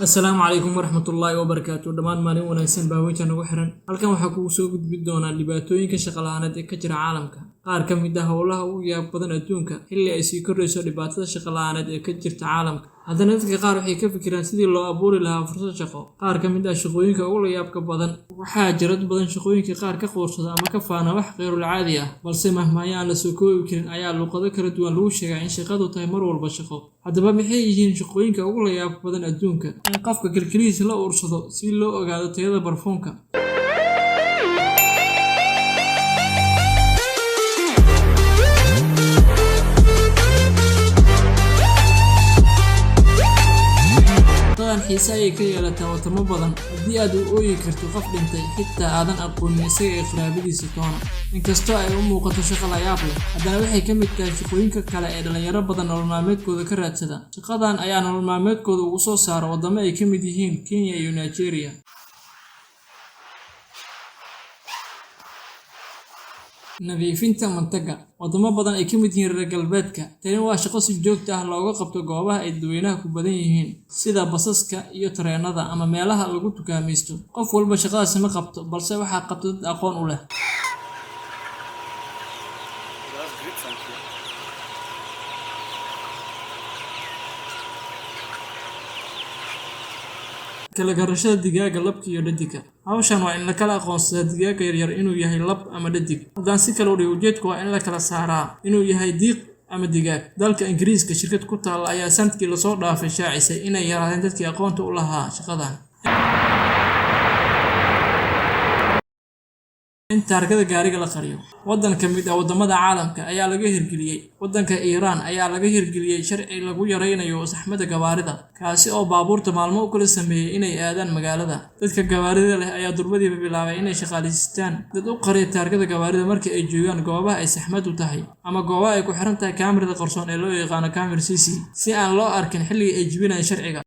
السلام عليكم ورحمة الله وبركاته دمان مالين wanaagsan baa weynta nagu xiran halkan waxa kugu soo gudbi doona dhibaatooyinka shaqo la'aaneed ee ka jira caalamka qaar ka mid ah howlaha ugu yaab badan adduunka xilli ay sii kordhayso dhibaatada shaqo la'aaneed ee ka jirta caalamka haddana dadka qaar waxay ka fikiraan sidii loo abuuri lahaa fursad shaqo qaar ka mid ah shaqooyinka ugu yaabka badan waxaa jira dad badan shaqooyinka qaar ka quursada ama ka faana wax qeyrul caadi ah balse mahmaaya aan la soo koobi karin ayaa luqado kala duwan lagu sheegaa in shaqadu tahay mar walba shaqo haddaba maxay yihiin shaqooyinka ugu yaabka badan adduunka in qofka kalkaliisa la uursado si loo ogaado tayada barfuunka xiisa ay ka yeelataa wadamo badan haddii aad u ooyi karto qof dhintay xitaa aadan aqoonin isaga ee qaraabadiisa toona inkastoo ay u muuqato shaqo la yaab leh haddana waxay ka mid tahay shaqooyinka kale ee dhalinyaro badan nolol maalmeedkooda ka raadsada shaqadan ayaa nolol maalmeedkooda ugu soo saara wadamo ay ka mid yihiin Kenya iyo Nigeria nadiifinta mantaga wadamo badan ay ka mid yihiin reer galbeedka tani waa shaqo si joogto ah looga qabto goobaha ay dadweynaha ku badan yihiin sida basaska iyo tareenada ama meelaha lagu tukaamaysto qof walba shaqadaasi ma qabto balse waxaa qabto dad aqoon u leh kala garashada digaaga labka iyo dhadiga hawshan waa in la kala aqoonsadaa digaaga yaryar inuu yahay lab ama dhadig haddaan si kale u dhigo ujeedku waa in la kala saaraa inuu yahay diiq ama digaag dalka Ingiriiska shirkad ku taal ayaa sanadkii la soo dhaafay shaacisay inay yaraadeen dadkii aqoonta u lahaa shaqadan in taargada gaariga la qariyo waddan ka mid ah wadamada caalamka ayaa laga hirgeliyay waddanka Iran ayaa laga hirgeliyay sharci lagu yareynayo saxmadda gawaarida kaasi oo baabuurta maalmo u kala sameeyay inay aadaan magaalada dadka gawaarida leh ayaa durbadiiba bilaabay inay shaqaaleystaan dad u qariya taargada gawaarida markii ay joogaan goobaha ay saxmad u tahay ama goobaha ay ku xiran tahay kaamirada qarsoon ee loo yaqaan camera CC si aan loo arkin xilliga ay jibinayaan sharciga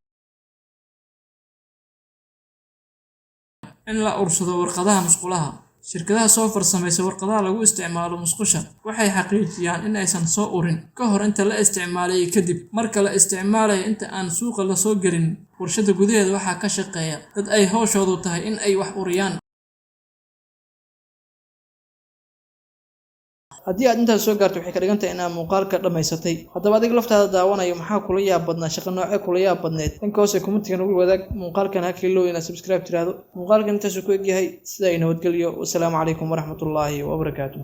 in la ursado warqadaha musqulaha shirkadaha soo farsamaysa warqadaha lagu isticmaalo musqusha waxay xaqiijiyaan in aysan soo urin ka hor inta la isticmaalay kadib marka la isticmaalay inta aan suuqa la soo gelin warshada gudaheeda waxaa ka shaqeeya dad ay hawshoodu tahay in ay wax uriyaan haddii aad intaas soo gaarto waxay ka dhigan tahay inaad muuqaalka dhamaysatay haddaba adiga laftaada daawanayo maxaa kula yaab badnaa shaqo noocee kula yaab badneed dhanka hoose commentiga nagu wadaag muuqaalkan ha kiilo inaad subscribe tiraahdo muuqaalkan intaas ku eg yahay sida ay nabadgelyo wassalaamu calaykum waraxmatullaahi wabarakaatuh